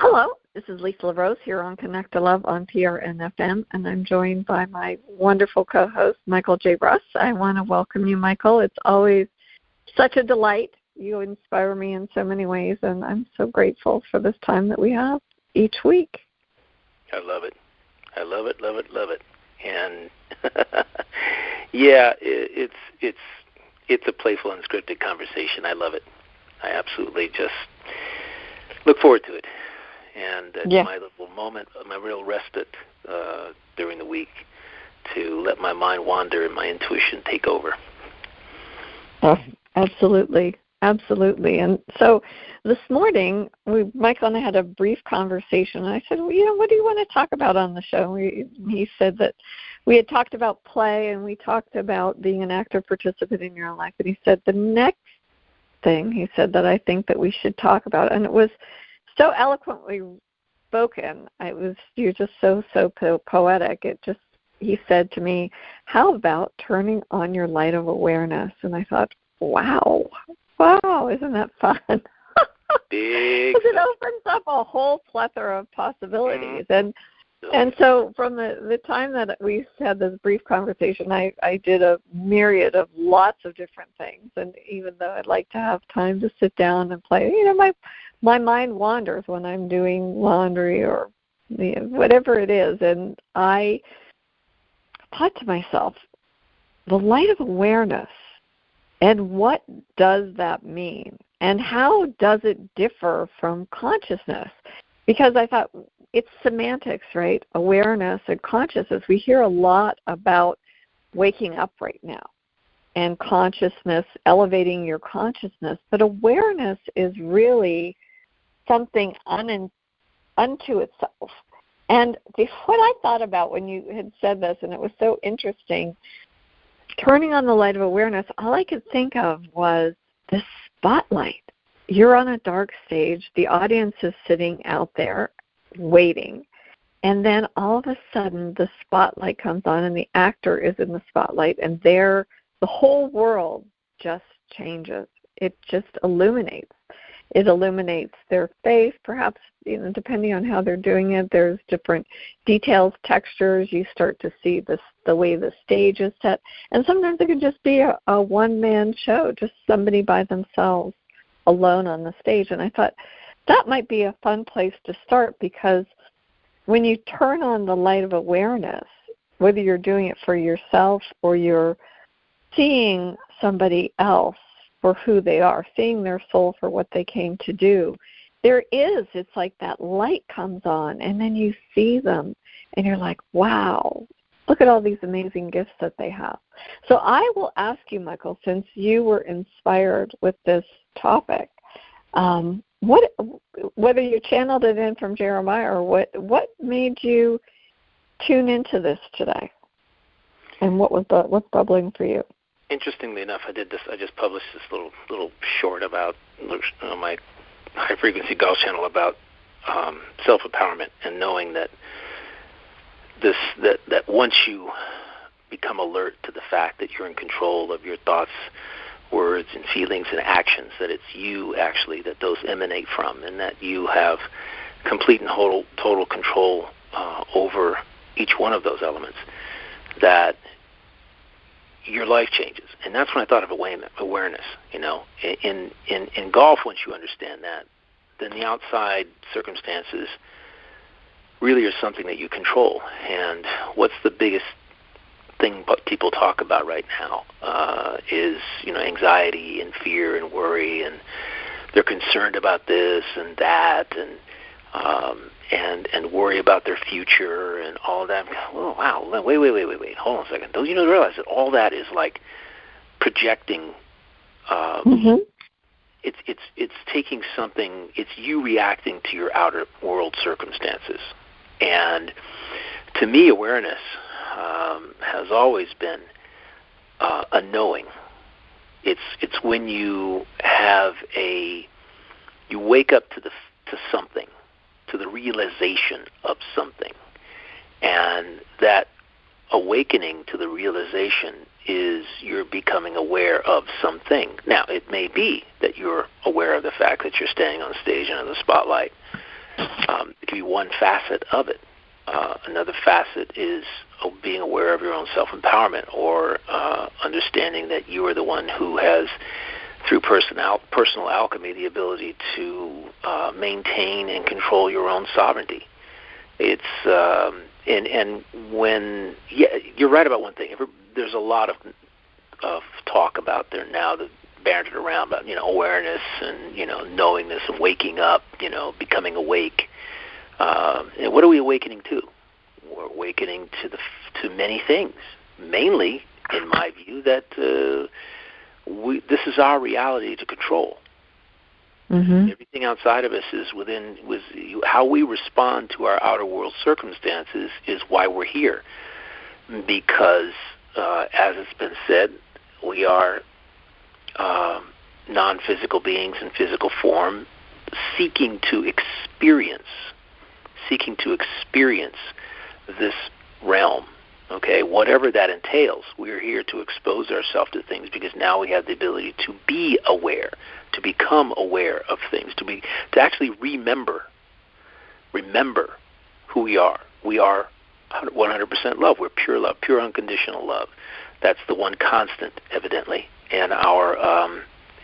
Hello, this is Lisa LaRose here on Connect to Love on PRN-FM, and I'm joined by my wonderful co-host, Michael J. Russ. I want to welcome you, Michael. It's always such a delight. You inspire me in so many ways, and I'm so grateful for this time that we have each week. I love it. I love it, love it, love it. And, yeah, it's a playful, unscripted conversation. I love it. I absolutely just look forward to it. And it's my little moment, my real respite during the week to let my mind wander and my intuition take over. Oh, absolutely. Absolutely. And so this morning, Michael and I had a brief conversation. And I said, well, what do you want to talk about on the show? He said that we had talked about play and we talked about being an active participant in your own life. And he said the next thing, he said that I think that we should talk about, and it was so eloquently spoken. You're just so poetic. He said to me, how about turning on your light of awareness? And I thought, wow, isn't that fun? Big. Because it opens up a whole plethora of possibilities. And so from the time that we had this brief conversation, I did a myriad of lots of different things. And even though I'd like to have time to sit down and play, my mind wanders when I'm doing laundry or whatever it is. And I thought to myself, the light of awareness, and what does that mean? And how does it differ from consciousness? Because I thought it's semantics, right? Awareness and consciousness. We hear a lot about waking up right now and consciousness, elevating your consciousness. But awareness is really something unto itself. And what I thought about when you had said this, and it was so interesting, turning on the light of awareness, all I could think of was the spotlight. You're on a dark stage. The audience is sitting out there waiting. And then all of a sudden the spotlight comes on and the actor is in the spotlight, and the whole world just changes. It just illuminates. It illuminates their face, perhaps, depending on how they're doing it. There's different details, textures. You start to see the way the stage is set. And sometimes it could just be a one-man show, just somebody by themselves alone on the stage. And I thought that might be a fun place to start, because when you turn on the light of awareness, whether you're doing it for yourself or you're seeing somebody else for who they are, seeing their soul for what they came to do, it's like that light comes on, and then you see them, and you're like, wow, look at all these amazing gifts that they have. So I will ask you, Michael, since you were inspired with this topic, whether you channeled it in from Jeremiah or what made you tune into this today, and what's bubbling for you? Interestingly enough, I just published this little short about my high frequency golf channel about self-empowerment, and knowing that that once you become alert to the fact that you're in control of your thoughts, words, and feelings and actions, that it's you actually that those emanate from, and that you have complete and total control over each one of those elements, that your life changes. And that's when I thought of awareness. In golf, once you understand that, then the outside circumstances really are something that you control. And what's the biggest thing people talk about right now is anxiety and fear and worry, and they're concerned about this and that, and worry about their future and all that. Oh, wow, wait, hold on a second. Don't you realize that all that is like projecting? It's taking something. It's you reacting to your outer world circumstances. And to me, awareness has always been a knowing. It's when you wake up to something, to the realization of something, and that awakening to the realization is you're becoming aware of something. Now, it may be that you're aware of the fact that you're standing on stage under the spotlight, It can be one facet of it. Another facet is being aware of your own self-empowerment, or understanding that you are the one who has, through personal alchemy, the ability to maintain and control your own sovereignty. It's and when you're right about one thing. There's a lot of talk about there now that bantered around about awareness and knowingness and waking up, becoming awake. And what are we awakening to? We're awakening to many things. Mainly, in my view, that this is our reality to control. Mm-hmm. Everything outside of us is how we respond to our outer world circumstances is why we're here. Because, as it's been said, we are non-physical beings in physical form, seeking to experience this realm. Okay, whatever that entails, we're here to expose ourselves to things because now we have the ability to be aware, to become aware of things, to actually remember who we are. We are 100% love. We're pure love, pure unconditional love. That's the one constant, evidently, in our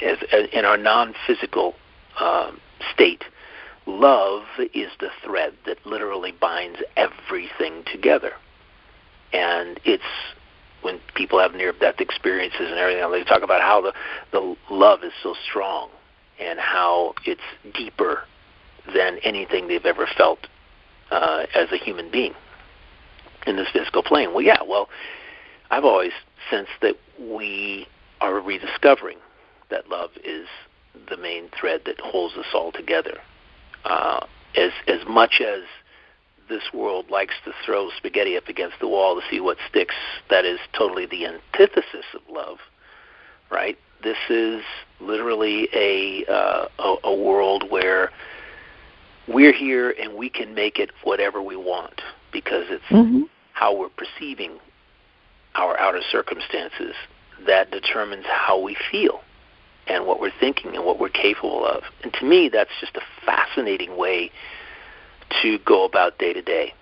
in our non-physical state. Love is the thread that literally binds everything together. And it's when people have near-death experiences and everything, they talk about how the love is so strong and how it's deeper than anything they've ever felt as a human being in this physical plane. Well, I've always sensed that we are rediscovering that love is the main thread that holds us all together. As much as this world likes to throw spaghetti up against the wall to see what sticks, that is totally the antithesis of love, right? This is literally a world where we're here and we can make it whatever we want because it's how we're perceiving our outer circumstances that determines how we feel and what we're thinking and what we're capable of. And to me, that's just a fascinating way to go about day-to-day,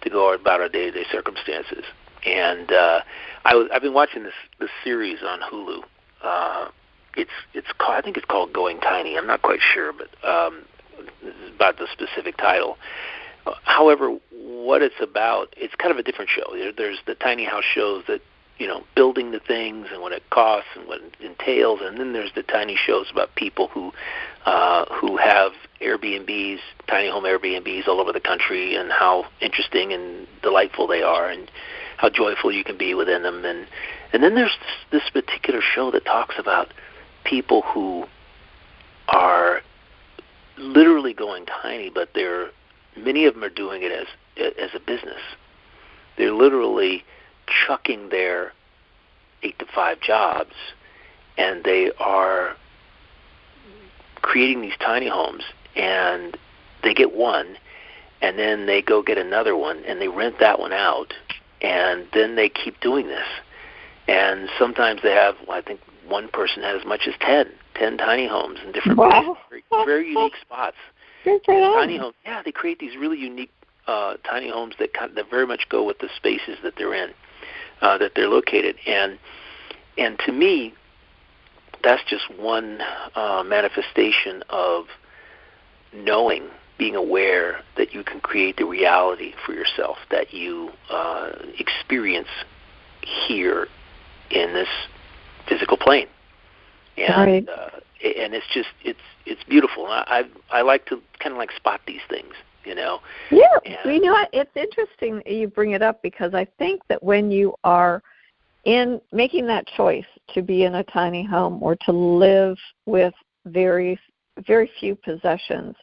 to go about our day-to-day circumstances. And I've been watching this series on Hulu. It's called, I think it's called Going Tiny. I'm not quite sure, but it's about the specific title. However, what it's about, it's kind of a different show. There's the tiny house shows that, building the things and what it costs and what it entails, and then there's the tiny shows about people who have Airbnbs, tiny home Airbnbs all over the country, and how interesting and delightful they are, and how joyful you can be within them. And then there's this particular show that talks about people who are literally going tiny, but many of them are doing it as a business. They're literally chucking their 8-to-5 jobs, and they are creating these tiny homes, and they get one, and then they go get another one, and they rent that one out, and then they keep doing this. And sometimes they have, I think one person had as much as 10 tiny homes in different places, very unique spots. Tiny homes, they create these really unique tiny homes that very much go with the spaces that they're in, that they're located. And to me, that's just one manifestation of knowing, being aware that you can create the reality for yourself that you experience here in this physical plane. And and it's just it's beautiful. I like to kind of like spot these things, Yeah. You know what? It's interesting that you bring it up because I think that when you are in making that choice to be in a tiny home or to live with very, very few possessions,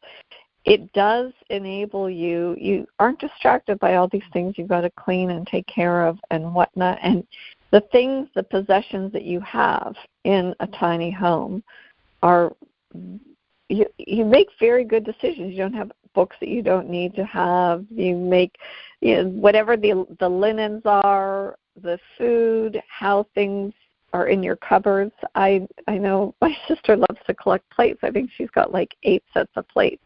it does enable you aren't distracted by all these things you've got to clean and take care of and whatnot. And the possessions that you have in a tiny home are, you make very good decisions. You don't have books that you don't need to have. You make, whatever the linens are, the food, how things are in your cupboards. I know my sister loves to collect plates. I think she's got like 8 sets of plates.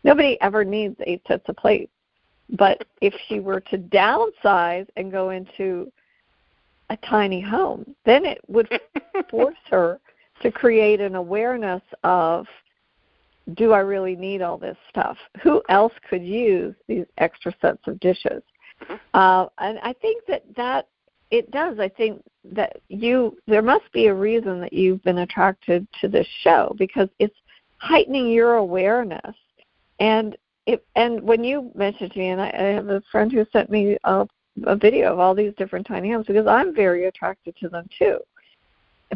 Nobody ever needs 8 sets of plates. But if she were to downsize and go into a tiny home, then it would force her to create an awareness of, do I really need all this stuff? Who else could use these extra sets of dishes? And I think that it does. I think that there must be a reason that you've been attracted to this show, because it's heightening your awareness. And when you mentioned to me, and I have a friend who sent me a video of all these different tiny homes, because I'm very attracted to them too.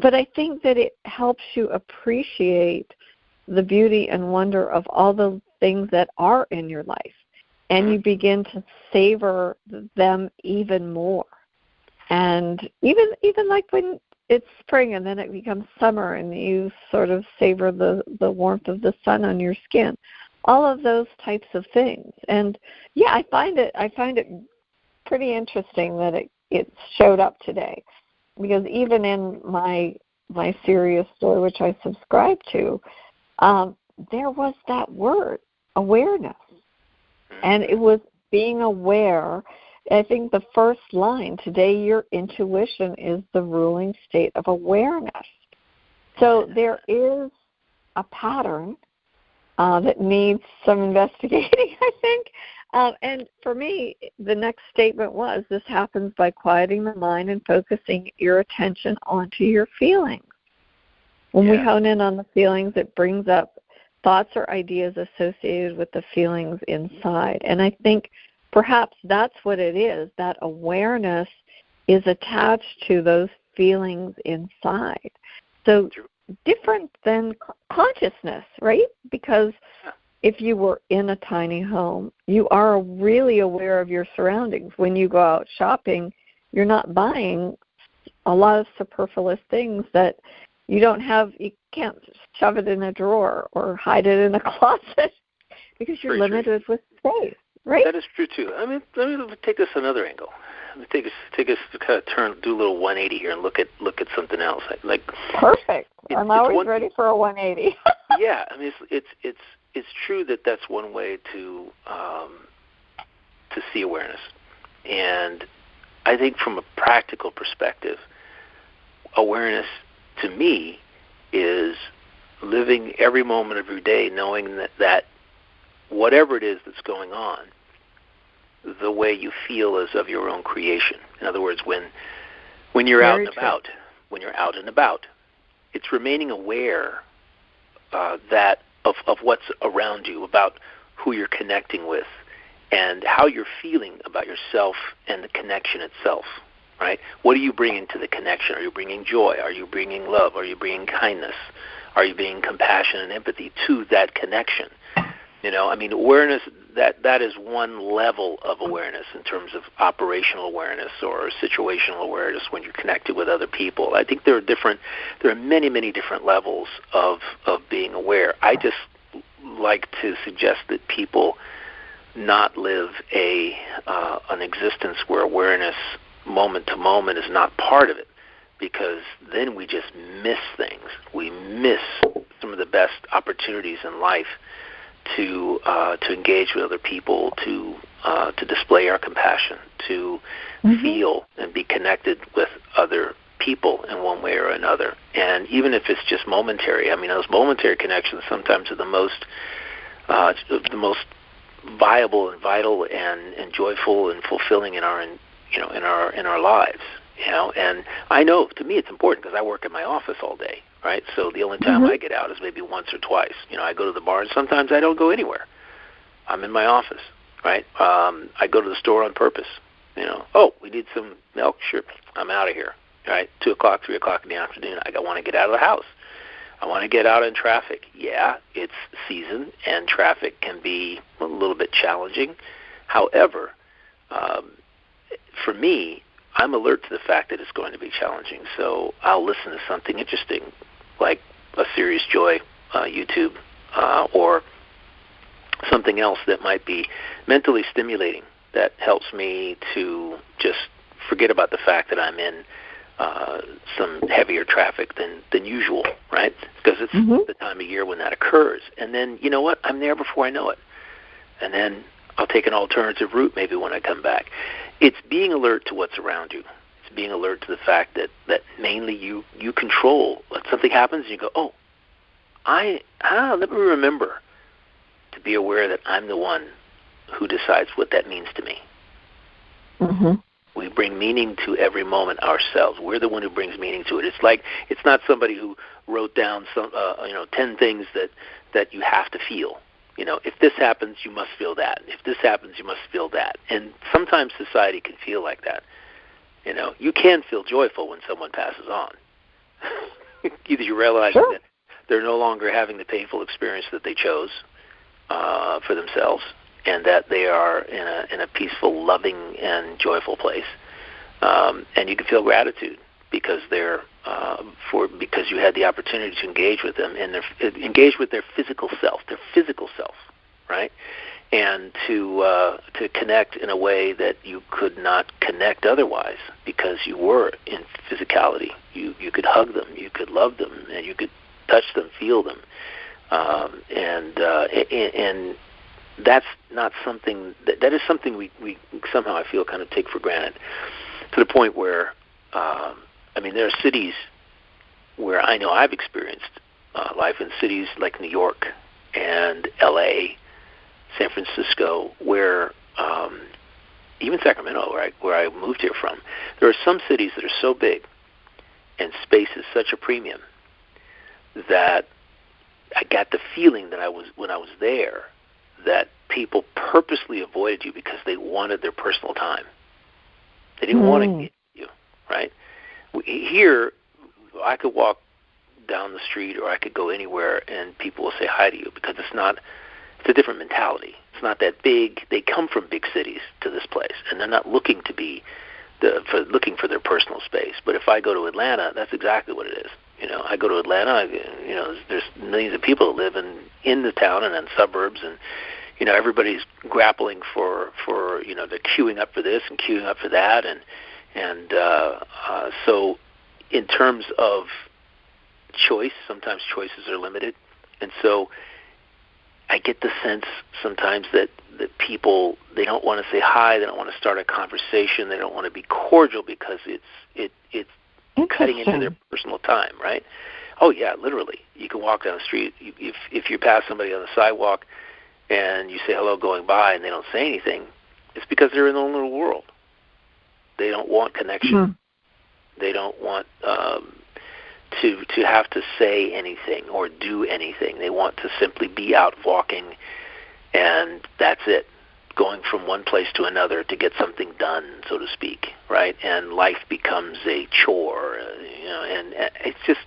But I think that it helps you appreciate the beauty and wonder of all the things that are in your life, and you begin to savor them even more. And even like when it's spring and then it becomes summer and you sort of savor the warmth of the sun on your skin, all of those types of things. And yeah, I find it pretty interesting that it showed up today, because even in my Sirius store, which I subscribe to, there was that word, awareness. And it was being aware. I think the first line, today your intuition is the ruling state of awareness. So there is a pattern that needs some investigating, I think. And for me, the next statement was, this happens by quieting the mind and focusing your attention onto your feelings. When we hone in on the feelings, it brings up thoughts or ideas associated with the feelings inside. And I think perhaps that's what it is. That awareness is attached to those feelings inside. So different than consciousness, right? Because if you were in a tiny home, you are really aware of your surroundings. When you go out shopping, you're not buying a lot of superfluous things that you can't shove it in a drawer or hide it in a closet because you're limited with space, right? That is true too. I mean, let me take this another angle. Let me take us kind of turn, do a little 180 here, and look at something else. Like perfect. I'm always ready for a 180. Yeah, I mean, it's true that that's one way to see awareness, and I think from a practical perspective, awareness to me is living every moment of your day knowing that whatever it is that's going on, the way you feel is of your own creation. In other words, when you're out and about, it's remaining aware that of what's around you, about who you're connecting with, and how you're feeling about yourself and the connection itself. Right? What are you bringing to the connection? Are you bringing joy? Are you bringing love? Are you bringing kindness? Are you bringing compassion and empathy to that connection? I mean, awareness, that is one level of awareness in terms of operational awareness or situational awareness when you're connected with other people. I think there are many, many different levels of being aware. I just like to suggest that people not live an existence where awareness moment to moment is not part of it, because then we just miss things. We miss some of the best opportunities in life to engage with other people, to display our compassion, to feel and be connected with other people in one way or another. And even if it's just momentary, I mean, those momentary connections sometimes are the most viable and vital and joyful and fulfilling in our lives, and I know, to me, it's important because I work in my office all day, right? So the only time I get out is maybe once or twice. I go to the bar, and sometimes I don't go anywhere. I'm in my office, right? I go to the store on purpose. Oh, we need some milk? Sure, I'm out of here, right? 2 o'clock, 3 o'clock in the afternoon, I want to get out of the house. I want to get out in traffic. Yeah, it's season, and traffic can be a little bit challenging. However, for me, I'm alert to the fact that it's going to be challenging, so I'll listen to something interesting, like a Serious Joy YouTube, or something else that might be mentally stimulating, that helps me to just forget about the fact that I'm in some heavier traffic than usual, right? Because it's the time of year when that occurs. And then, you know what? I'm there before I know it. and then I'll take an alternative route maybe when I come back. It's being alert to what's around you. It's being alert to the fact that mainly you control. When something happens, and you go, oh, let me remember to be aware that I'm the one who decides what that means to me. Mm-hmm. We bring meaning to every moment ourselves. We're the one who brings meaning to it. It's like it's not somebody who wrote down some 10 things that you have to feel. If this happens, you must feel that. If this happens, you must feel that. And sometimes society can feel like that. You can feel joyful when someone passes on. Either you realize that they're no longer having the painful experience that they chose for themselves, and that they are in a peaceful, loving, and joyful place. And you can feel gratitude because because you had the opportunity to engage with them and engage with their physical self, right? And to connect in a way that you could not connect otherwise because you were in physicality. You could hug them, you could love them, and you could touch them, feel them, and that's not something that is something we somehow I feel kind of take for granted, to the point where there are cities where I know I've experienced life in cities like New York and L.A., San Francisco, where even Sacramento, right, where I moved here from, there are some cities that are so big and space is such a premium that I got the feeling that when I was there, that people purposely avoided you because they wanted their personal time. They didn't want to get you, right? Here, I could walk down the street or I could go anywhere and people will say hi to you because it's a different mentality. It's not that big. They come from big cities to this place, and they're not looking to be looking for their personal space. But if I go to Atlanta, that's exactly what it is. I go to Atlanta. There's millions of people that live in the town and in suburbs, and everybody's grappling for they're queuing up for this and queuing up for that, and so in terms of choice, sometimes choices are limited, and so I get the sense sometimes that people, they don't want to say hi, they don't want to start a conversation, they don't want to be cordial because it's cutting into their personal time, right? Oh yeah, literally. You can walk down the street, if you pass somebody on the sidewalk and you say hello going by and they don't say anything, it's because they're in their own little world. They don't want connection. Mm-hmm. They don't want to have to say anything or do anything. They want to simply be out walking, and that's it, going from one place to another to get something done, so to speak, right? And life becomes a chore, and it's just,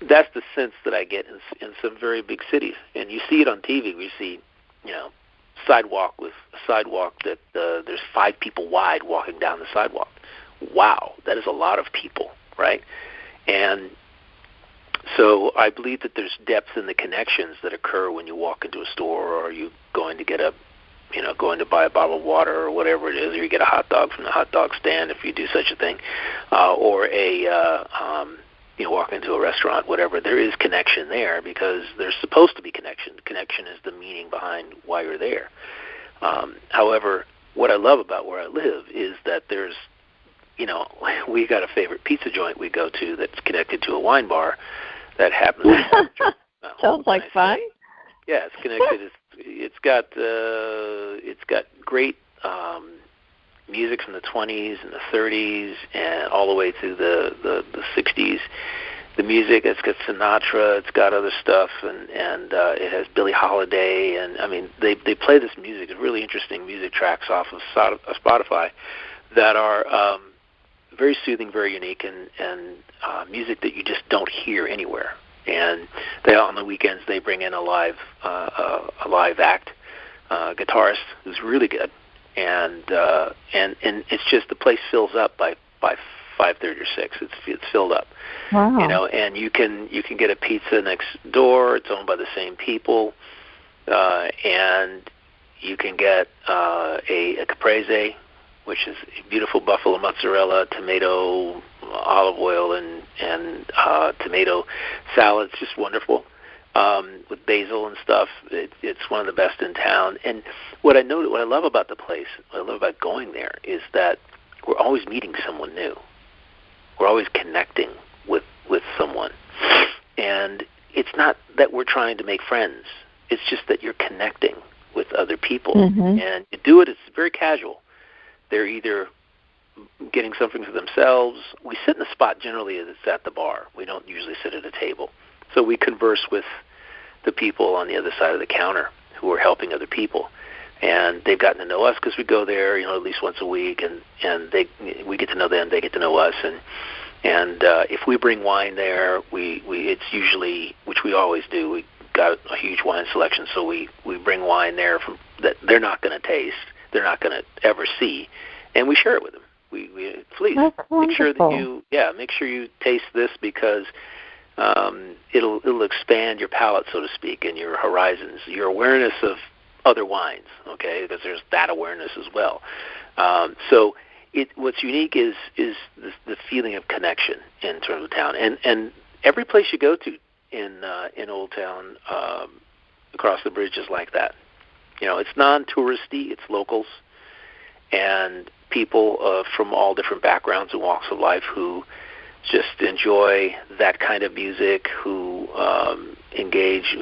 that's the sense that I get in some very big cities. And you see it on TV. We see, sidewalk that there's 5 people wide walking down the sidewalk. Wow, that is a lot of people, right? And so I believe that there's depth in the connections that occur when you walk into a store, or you going to buy a bottle of water or whatever it is, or you get a hot dog from the hot dog stand if you do such a thing, or walk into a restaurant, whatever. There is connection there because there's supposed to be connection. Connection is the meaning behind why you're there. However, what I love about where I live is that there's, we got a favorite pizza joint we go to that's connected to a wine bar that happens to Sounds like fun. Yeah, it's connected. It's got great music from the 20s and the 30s and all the way through the 60s. The music, it's got Sinatra, it's got other stuff, and it has Billie Holiday, and they play this music, really interesting music tracks off of Spotify that are very soothing, very unique, and music that you just don't hear anywhere. And on the weekends they bring in a live act, guitarist who's really good, and it's just the place fills up by 5:30 or 6. It's filled up. Wow. And you can get a pizza next door. It's owned by the same people, and you can get a caprese, which is beautiful buffalo mozzarella, tomato, olive oil, and tomato salad. It's just wonderful. with basil and stuff. It's one of the best in town. And what I love about the place, what I love about going there, is that we're always meeting someone new. We're always connecting with someone. And it's not that we're trying to make friends. It's just that you're connecting with other people. Mm-hmm. And you do it, it's very casual. They're either getting something for themselves. We sit in a spot generally that's at the bar. We don't usually sit at a table. So we converse with the people on the other side of the counter who are helping other people. And they've gotten to know us because we go there, at least once a week, and we get to know them, they get to know us. And if we bring wine there, it's usually, which we always do, we got a huge wine selection, so we bring wine there that they're not going to taste, they're not going to ever see, and we share it with them. We please make sure that make sure you taste this, because it'll expand your palate, so to speak, and your horizons, your awareness of other wines, okay? Because there's that awareness as well. So what's unique is the feeling of connection in terms of town, and every place you go to in Old Town, across the bridge, is like that. It's non-touristy, it's locals, and people from all different backgrounds and walks of life who just enjoy that kind of music, who engage,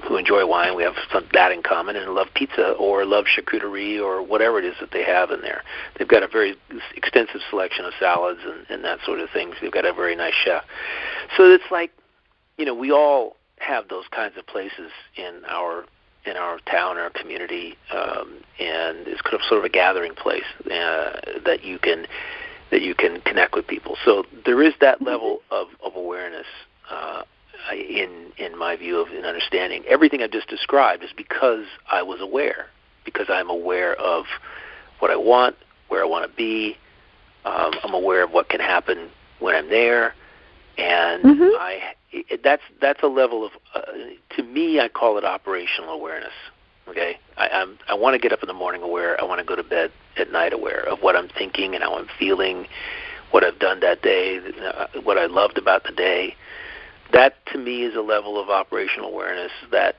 who enjoy wine. We have that in common, and love pizza or love charcuterie or whatever it is that they have in there. They've got a very extensive selection of salads and that sort of thing. They've got a very nice chef. So it's like, we all have those kinds of places in our town, our community, and it's kind of sort of a gathering place that you can connect with people. So there is that level of awareness in my view of an understanding. Everything I've just described is because I was aware, because I'm aware of what I want, where I want to be. I'm aware of what can happen when I'm there, and that's a level of to me, I call it operational awareness. Okay, I want to get up in the morning aware. I want to go to bed at night aware of what I'm thinking and how I'm feeling, what I've done that day, what I loved about the day. That to me is a level of operational awareness that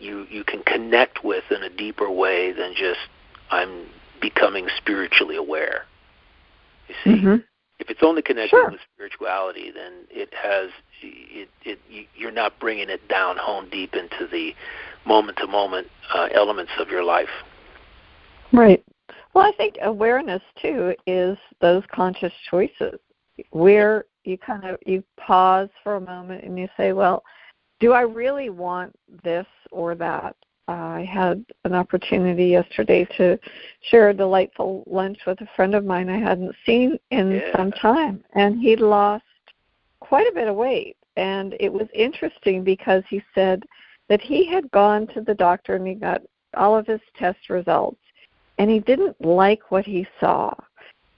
you can connect with in a deeper way than just I'm becoming spiritually aware. You see, if it's only connected with spirituality, then you're not bringing it down home deep into the moment-to-moment elements of your life. Right. Well, I think awareness, too, is those conscious choices where you pause for a moment and you say, well, do I really want this or that? I had an opportunity yesterday to share a delightful lunch with a friend of mine I hadn't seen in some time, and he'd lost quite a bit of weight. And it was interesting because he said that he had gone to the doctor and he got all of his test results, and he didn't like what he saw.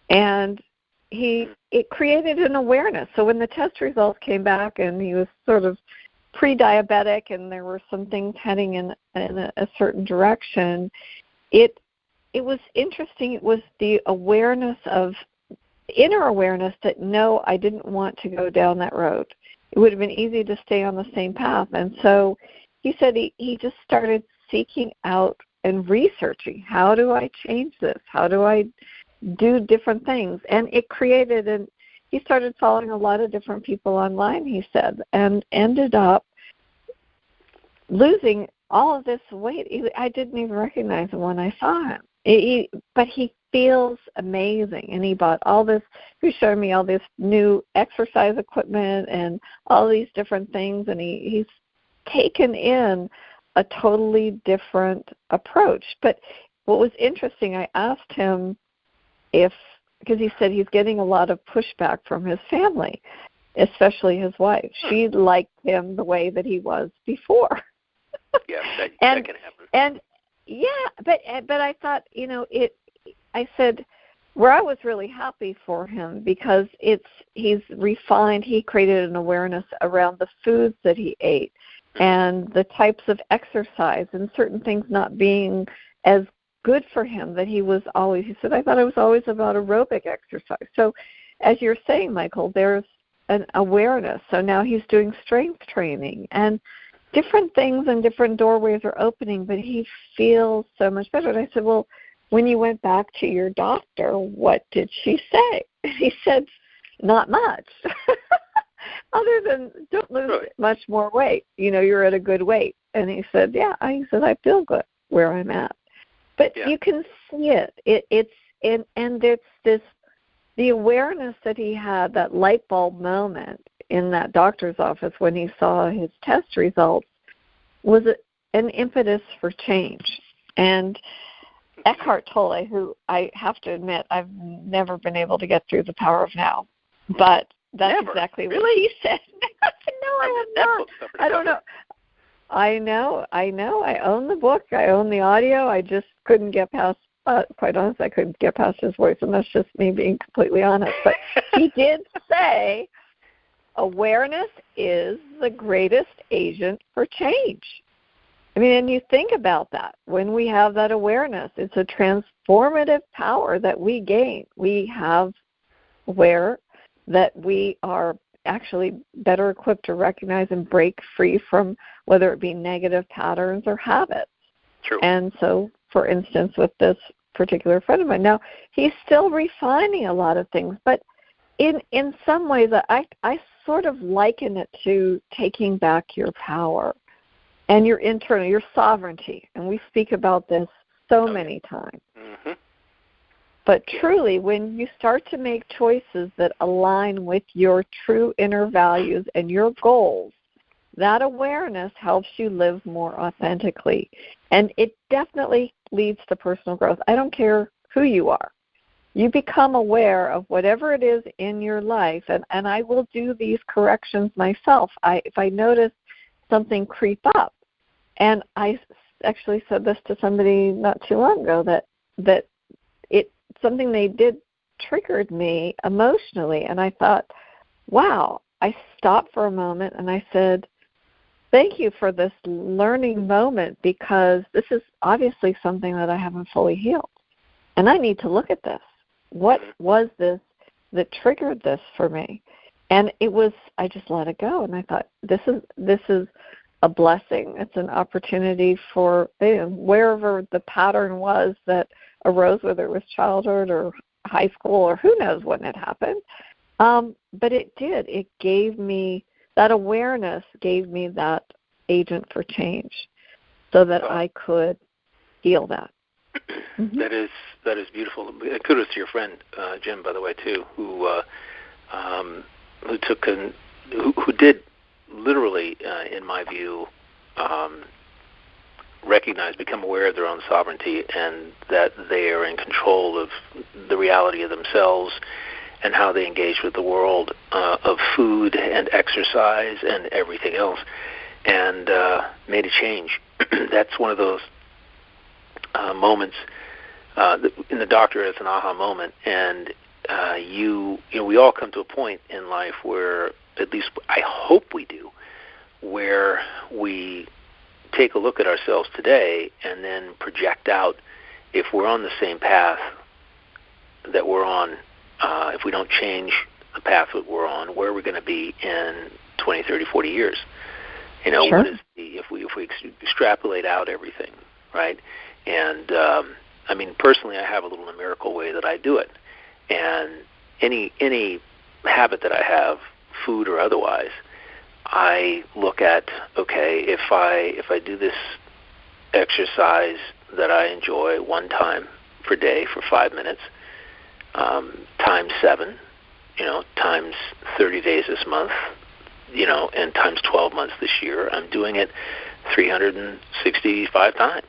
And it created an awareness. So when the test results came back and he was sort of pre-diabetic and there were some things heading in a certain direction, it was interesting. It was the awareness of inner awareness that, no, I didn't want to go down that road. It would have been easy to stay on the same path. And so he said he just started seeking out and researching, how do I change this? How do I do different things? And it created he started following a lot of different people online, he said, and ended up losing all of this weight. I didn't even recognize him when I saw him. But he feels amazing, and he bought all this. He showed me all this new exercise equipment and all these different things, and he's taken in a totally different approach. But what was interesting, I asked him because he said he's getting a lot of pushback from his family, especially his wife. She liked him the way that he was before. Yeah, that can happen. And but I thought, I said where I was really happy for him, because he's refined. He created an awareness around the foods that he ate and the types of exercise and certain things not being as good for him that he said, I thought it was always about aerobic exercise. So as you're saying, Michael, there's an awareness. So now he's doing strength training, and different things and different doorways are opening, but he feels so much better. And I said, well, when you went back to your doctor, what did she say? And he said, not much. Other than don't lose much more weight. You're at a good weight. And he said, yeah. He said, I feel good where I'm at. But you can see it. It's this, the awareness that he had, that light bulb moment in that doctor's office when he saw his test results, was an impetus for change. And Eckhart Tolle, who I have to admit I've never been able to get through The Power of Now, but that's exactly what he said. No, I have not. I don't know. I know. I own the book. I own the audio. I just couldn't get past, quite honestly, I couldn't get past his voice, and that's just me being completely honest. But he did say awareness is the greatest agent for change. I mean, and you think about that. When we have that awareness, it's a transformative power that we gain. We have aware that we are actually better equipped to recognize and break free from whether it be negative patterns or habits. True. And so, for instance, with this particular friend of mine, now he's still refining a lot of things, but in some ways I sort of liken it to taking back your power and your internal, your sovereignty. And we speak about this so many times. Mm-hmm. But truly, when you start to make choices that align with your true inner values and your goals, that awareness helps you live more authentically. And it definitely leads to personal growth. I don't care who you are. You become aware of whatever it is in your life, and I will do these corrections myself. If I notice something creep up, and I actually said this to somebody not too long ago, that something they did triggered me emotionally, and I thought, wow. I stopped for a moment and I said, thank you for this learning moment, because this is obviously something that I haven't fully healed, and I need to look at this. What was this that triggered this for me? And I just let it go, and I thought, this is a blessing. It's an opportunity for wherever the pattern was that arose, whether it was childhood or high school or who knows when it happened. But it did. It gave me that awareness, gave me that agent for change, so that I could heal that. Mm-hmm. That is beautiful. Kudos to your friend Jim, by the way, too, who did literally, in my view, recognize, become aware of their own sovereignty, and that they are in control of the reality of themselves and how they engage with the world of food and exercise and everything else, and made a change. That's one of those moments in the doctor as an aha moment, and we all come to a point in life where, at least I hope we do, where we take a look at ourselves today and then project out if we're on the same path that we're on, if we don't change the path that we're on, where we're going to be in 20, 30, 40 years. Sure. What is if we extrapolate out everything, right? And I mean, personally, I have a little numerical way that I do it, and any habit that I have, food or otherwise, I look at, okay, if I do this exercise that I enjoy one time per day for 5 minutes, times 7, times 30 days this month, and times 12 months this year, I'm doing it 365 times,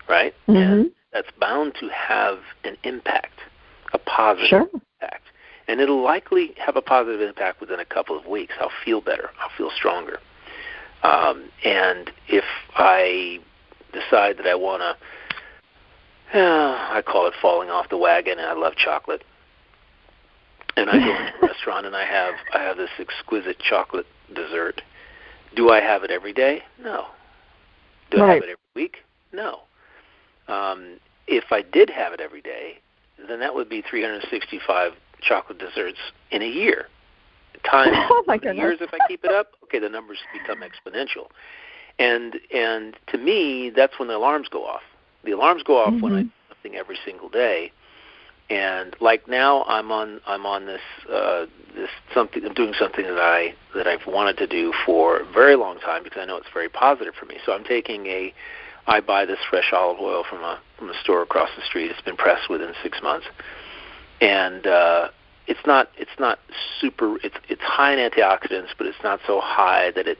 right? Mm-hmm. And that's bound to have an impact, a positive impact. And it'll likely have a positive impact within a couple of weeks. I'll feel better. I'll feel stronger. And if I decide that I want to, I call it falling off the wagon, and I love chocolate, and I go into a restaurant and I have this exquisite chocolate dessert. Do I have it every day? No. Do I have it every week? No. If I did have it every day, then that would be 365 chocolate desserts in a year. Times years, if I keep it up, okay, the numbers become exponential. And to me, that's when the alarms go off. The alarms go off when I do something every single day. And like now, I'm on this something. I'm doing something that I've wanted to do for a very long time because I know it's very positive for me. So I'm taking I buy this fresh olive oil from a store across the street. It's been pressed within 6 months, and it's not super. It's high in antioxidants, but it's not so high that it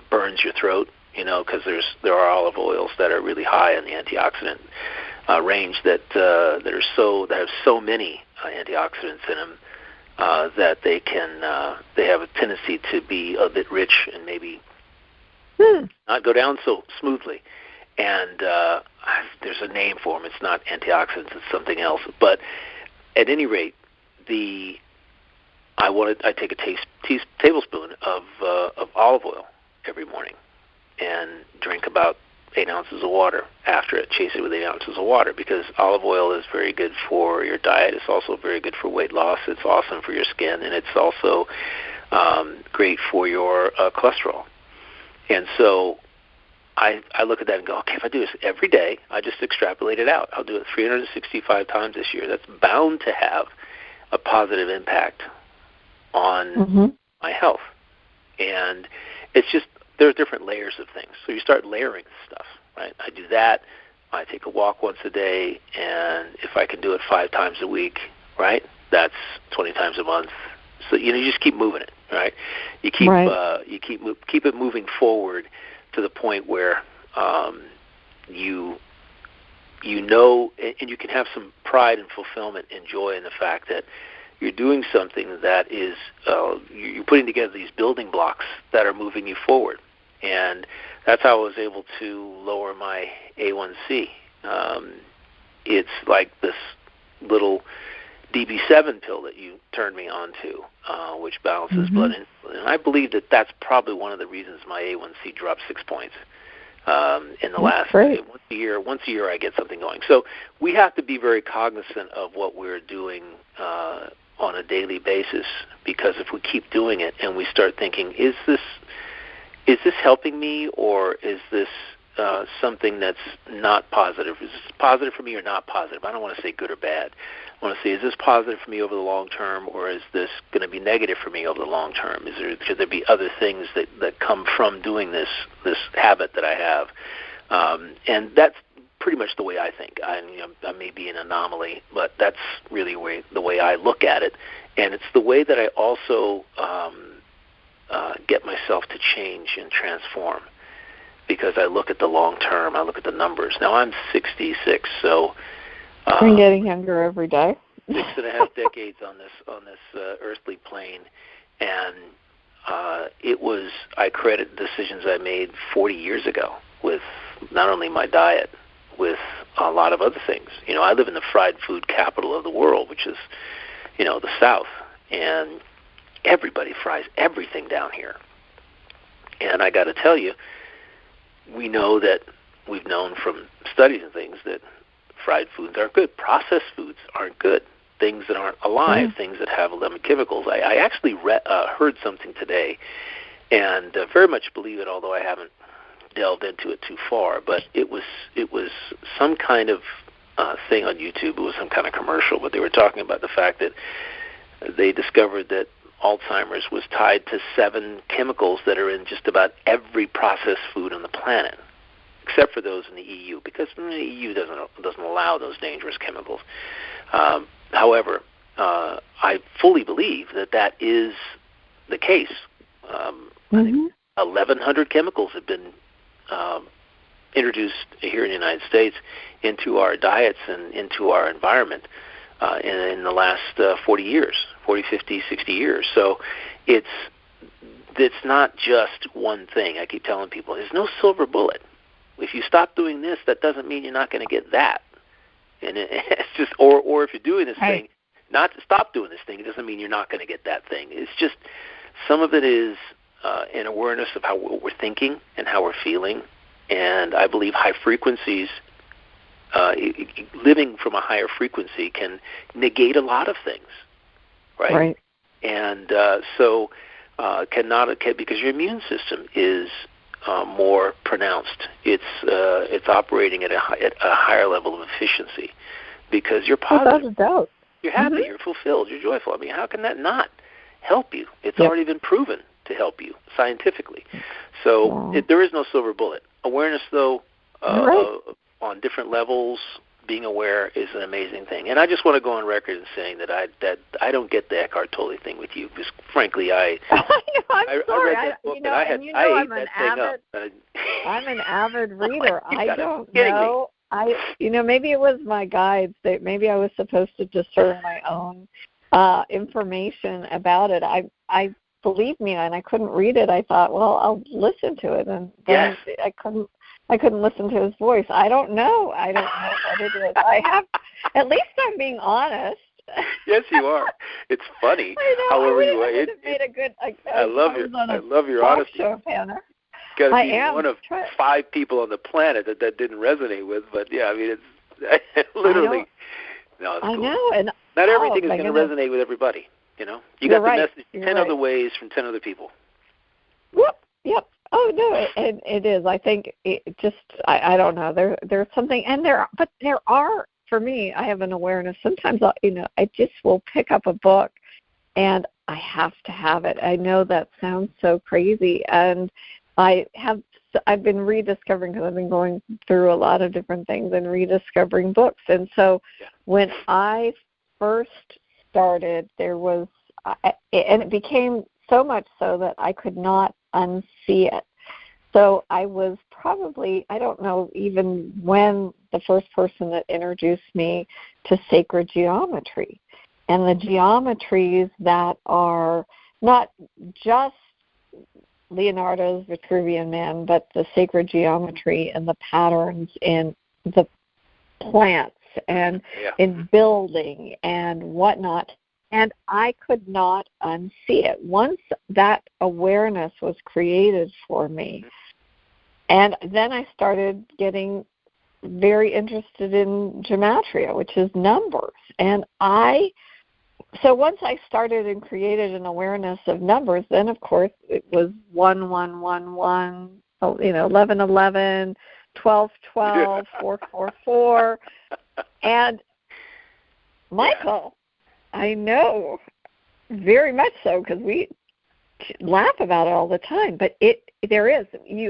burns your throat. Because there are olive oils that are really high in the antioxidant range that have so many antioxidants in them that they have a tendency to be a bit rich and maybe not go down so smoothly. And there's a name for them. It's not antioxidants. It's something else. But at any rate, I take a tablespoon of olive oil every morning and drink about 8 ounces of water after it. Chase it with 8 ounces of water because olive oil is very good for your diet. It's also very good for weight loss. It's awesome for your skin, and it's also great for your cholesterol. And so I look at that and go, okay, if I do this every day, I just extrapolate it out. I'll do it 365 times this year. That's bound to have a positive impact on my health. And it's just, there are different layers of things. So you start layering stuff, right? I do that. I take a walk once a day, and if I can do it 5 times a week, right, that's 20 times a month. So you just keep moving it, right? You keep it moving forward to the point where you know, and you can have some pride and fulfillment and joy in the fact that you're doing something that is you're putting together these building blocks that are moving you forward. And that's how I was able to lower my A1C. It's like this little DB7 pill that you turned me on to, which balances blood insulin. And I believe that that's probably one of the reasons my A1C dropped 6 points in the last once a year I get something going. So we have to be very cognizant of what we're doing on a daily basis, because if we keep doing it and we start thinking, is this helping me, or is this something that's not positive? Is this positive for me or not positive? I don't want to say good or bad. I want to say, is this positive for me over the long term, or is this going to be negative for me over the long term? Should there be other things that come from doing this habit that I have? And that's pretty much the way I think. I may be an anomaly, but that's really the way I look at it. And it's the way that I also get myself to change and transform, because I look at the long term. I look at the numbers. Now I'm 66, so I'm getting younger every day. 6.5 decades on this earthly plane, and I credit decisions I made 40 years ago with not only my diet, with a lot of other things. I live in the fried food capital of the world, which is, the South, and everybody fries everything down here. And I got to tell you, we've known from studies and things that fried foods aren't good. Processed foods aren't good. Things that aren't alive, things that have lemon chemicals. I actually heard something today, and very much believe it, although I haven't delved into it too far. But it was some kind of thing on YouTube. It was some kind of commercial, but they were talking about the fact that they discovered that Alzheimer's was tied to 7 chemicals that are in just about every processed food on the planet, except for those in the EU, because the EU doesn't allow those dangerous chemicals. However, I fully believe that is the case. I think 1,100 chemicals have been introduced here in the United States into our diets and into our environment in the last 40, 50, 60 years. So it's not just one thing. I keep telling people, there's no silver bullet. If you stop doing this, that doesn't mean you're not going to get that. And it's just, or if you're doing this thing, not to stop doing this thing, it doesn't mean you're not going to get that thing. It's just, some of it is an awareness of what we're thinking and how we're feeling. And I believe high frequencies, living from a higher frequency can negate a lot of things, right? And because your immune system is more pronounced. It's operating at a higher level of efficiency because you're positive. Without a doubt. You're happy. You're fulfilled. You're joyful. I mean, how can that not help you? It's already been proven to help you scientifically. So there is no silver bullet. Awareness, though, on different levels, being aware is an amazing thing. And I just want to go on record in saying that I don't get the Eckhart Tolle thing with you because, frankly, I'm sorry. I read that book and I ate that thing up. I'm an avid reader. I don't know. Maybe it was my guides. Maybe I was supposed to discern my own information about it. I believe me, and I couldn't read it. I thought, well, I'll listen to it, and then I couldn't listen to his voice. I don't know what it is. At least I'm being honest. Yes, you are. It's funny. I know. However, I would have made a good. I love your honesty. Show, Hannah. Got to be one of 5 people on the planet that didn't resonate with. But yeah, I mean, it's literally. No, it's cool. I know, and not everything is going to resonate with everybody. You got the message 10 other ways from 10 other people. Yep. Oh no, it is. I think it just. I don't know. There's something, and there are. For me, I have an awareness. Sometimes I just will pick up a book, and I have to have it. I know that sounds so crazy, and I've been rediscovering, because I've been going through a lot of different things and rediscovering books. And so when I first started, there was, and it became so much so that I could not unsee it. So I was probably, I don't know even when, the first person that introduced me to sacred geometry. And the geometries that are not just Leonardo's Vitruvian Man, but the sacred geometry and the patterns in the plants and in building and whatnot. And I could not unsee it. Once that awareness was created for me, and then I started getting very interested in gematria, which is numbers. And so once I started and created an awareness of numbers, then of course it was 1, 1, 1, 1, 11, 11, 12, 12, 4, 4, 4. And Michael, I know very much so, because we laugh about it all the time, but there is,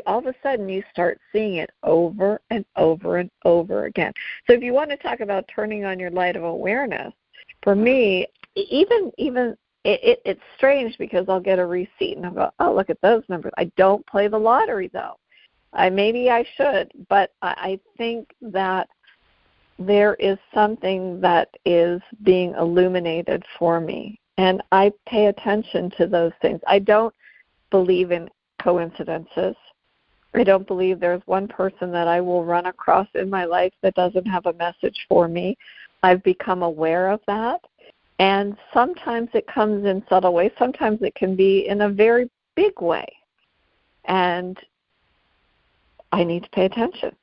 all of a sudden you start seeing it over and over and over again. So if you want to talk about turning on your light of awareness, for me, even it's strange, because I'll get a receipt and I'll go, oh, look at those numbers. I don't play the lottery, though. Maybe I should, but I think that there is something that is being illuminated for me, and I pay attention to those things. I don't believe in coincidences. I don't believe there's one person that I will run across in my life that doesn't have a message for me. I've become aware of that, and sometimes it comes in subtle ways. Sometimes it can be in a very big way, and I need to pay attention.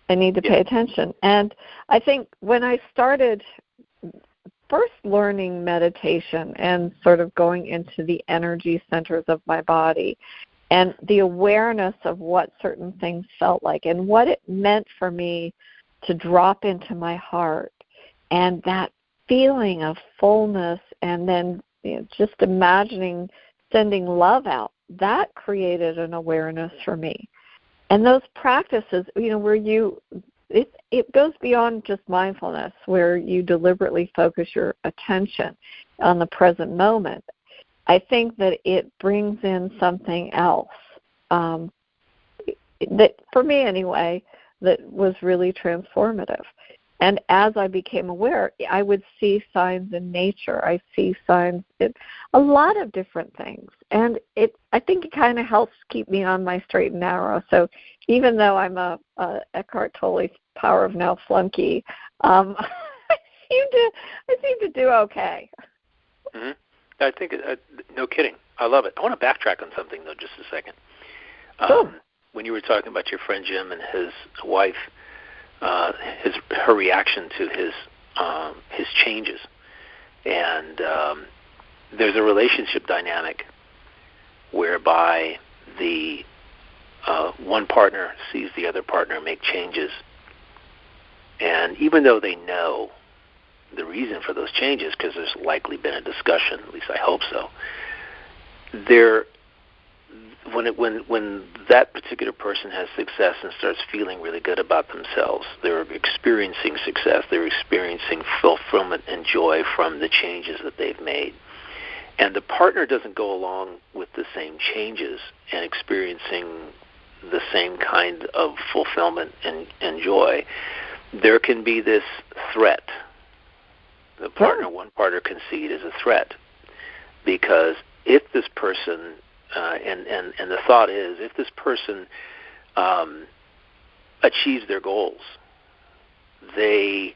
Pay attention. And I think when I started first learning meditation and sort of going into the energy centers of my body and the awareness of what certain things felt like and what it meant for me to drop into my heart, and that feeling of fullness, and then just imagining sending love out, that created an awareness for me. And those practices, where it goes beyond just mindfulness, where you deliberately focus your attention on the present moment. I think that it brings in something else that, for me anyway, that was really transformative. And as I became aware, I would see signs in nature. I see signs in a lot of different things. And I think it kind of helps keep me on my straight and narrow. So even though I'm a Eckhart Tolle Power of Now flunky, I seem to do okay. Mm-hmm. I think, no kidding. I love it. I want to backtrack on something, though, just a second. Sure. When you were talking about your friend Jim and his wife, her reaction to his changes, and there's a relationship dynamic whereby the one partner sees the other partner make changes, and even though they know the reason for those changes, because there's likely been a discussion, at least I hope so, when that particular person has success and starts feeling really good about themselves, they're experiencing success, they're experiencing fulfillment and joy from the changes that they've made. And the partner doesn't go along with the same changes and experiencing the same kind of fulfillment and joy, there can be this threat. The partner, one partner can see it as a threat, because if this person, and the thought is, if this person achieves their goals, they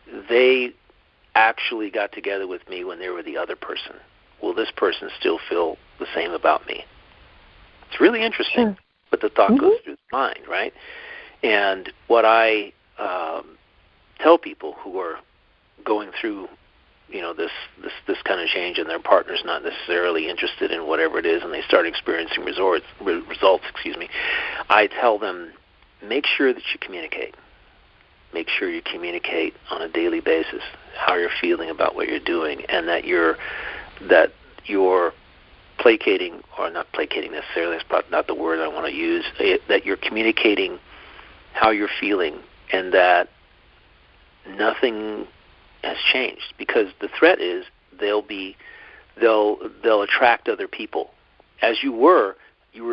actually got together with me when they were the other person. Will this person still feel the same about me? It's really interesting, but the thought goes through the mind, right? And what I tell people who are going through, this kind of change, and their partner's not necessarily interested in whatever it is, and they start experiencing results. I tell them, make sure that you communicate. Make sure you communicate on a daily basis how you're feeling about what you're doing, and that you're placating, or not placating necessarily, that's not the word I want to use, that you're communicating how you're feeling, and that nothing has changed, because the threat is they'll attract other people. As you were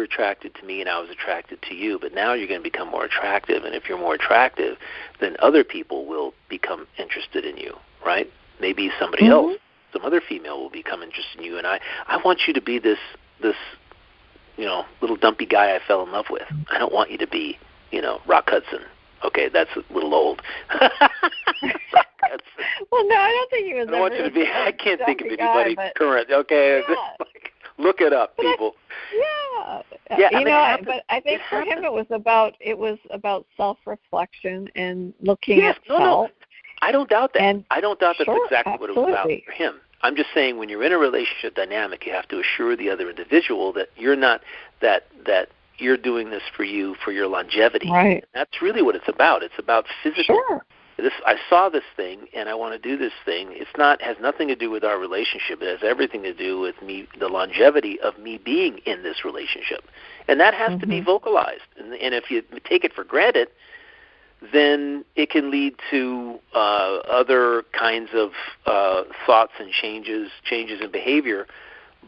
attracted to me and I was attracted to you, but now you're going to become more attractive, and if you're more attractive, then other people will become interested in you, right? Maybe somebody else, some other female will become interested in you, and I want you to be this little dumpy guy I fell in love with. I don't want you to be, Rock Hudson. Okay, that's a little old. Well, no, I don't think he was. I want you to be. I can't think of anybody current. Okay, look it up, people. But I think for him it was about self-reflection and looking at self. No, I don't doubt that. And I don't doubt that's exactly what it was about for him. I'm just saying, when you're in a relationship dynamic, you have to assure the other individual that you're not that you're doing this for you, for your longevity. Right. And that's really what it's about. It's about physical. Sure. I saw this thing, and I want to do this thing. Has nothing to do with our relationship. It has everything to do with me, the longevity of me being in this relationship, and that has to be vocalized. And if you take it for granted, then it can lead to other kinds of thoughts and changes in behavior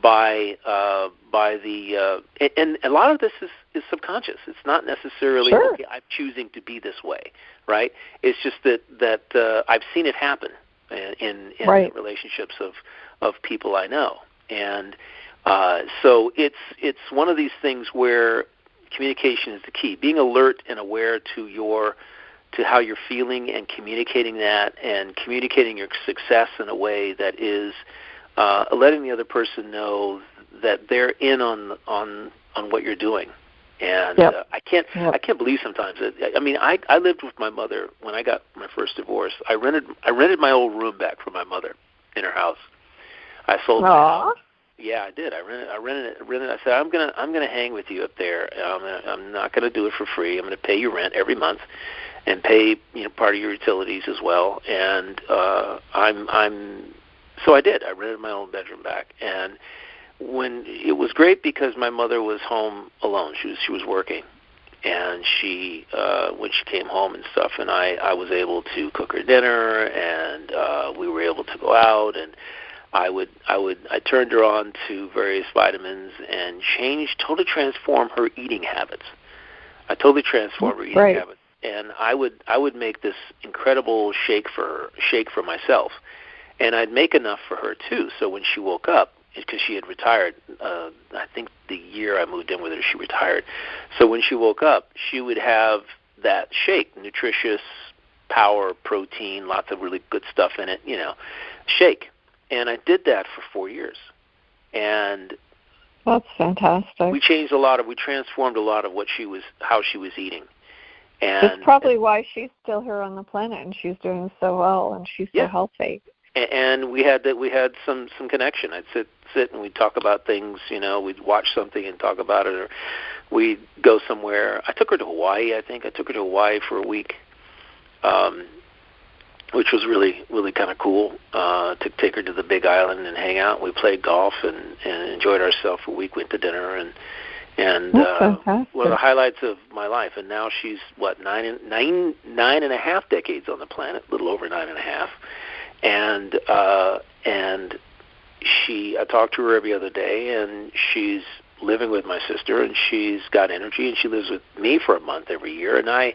by the and a lot of this is subconscious. It's not necessarily okay, I'm choosing to be this way, right? It's just that I've seen it happen in the relationships of people I know, and so it's one of these things where communication is the key. Being alert and aware to how you're feeling, and communicating that, and communicating your success in a way that is letting the other person know that they're in on what you're doing. And I can't believe sometimes that, I lived with my mother when I got my first divorce. I rented my old room back from my mother in her house. I sold my house. Yeah, I did. I rented it. I said, I'm gonna hang with you up there. I'm not gonna do it for free. I'm gonna pay you rent every month, and pay part of your utilities as well. And so I did. I rented my own bedroom back, and when it was great, because my mother was home alone. She was working, and when she came home and stuff, and I was able to cook her dinner, and we were able to go out, and I turned her on to various vitamins and totally transformed her eating habits. I totally transformed her eating habits, and I would make this incredible shake for myself, and I'd make enough for her too. So when she woke up, because she had retired, I think the year I moved in with her, she retired. So when she woke up, she would have that shake, nutritious, power, protein, lots of really good stuff in it, shake. And I did that for 4 years. And that's fantastic. We transformed a lot of how she was eating. And it's probably why she's still here on the planet, and she's doing so well, and she's so healthy. And we had some connection. I'd sit and we'd talk about things. We'd watch something and talk about it, or we'd go somewhere. I took her to Hawaii. I think I took her to Hawaii for a week, which was really, really kind of cool. To take her to the Big Island and hang out. We played golf and enjoyed ourselves for a week. Went to dinner and one of the highlights of my life. And now she's nine and a half decades on the planet, a little over 9.5. And I talk to her every other day, and she's living with my sister, and she's got energy, and she lives with me for a month every year. And I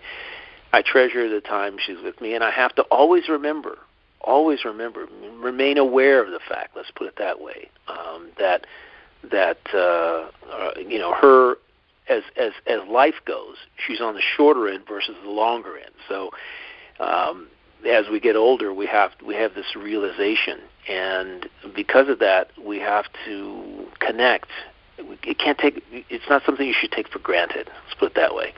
treasure the time she's with me, and I have to always remember, remain aware of the fact. Let's put it that way. That her as life goes, she's on the shorter end versus the longer end. So as we get older, we have this realization, and because of that, we have to connect. It's not something you should take for granted. Let's put it that way.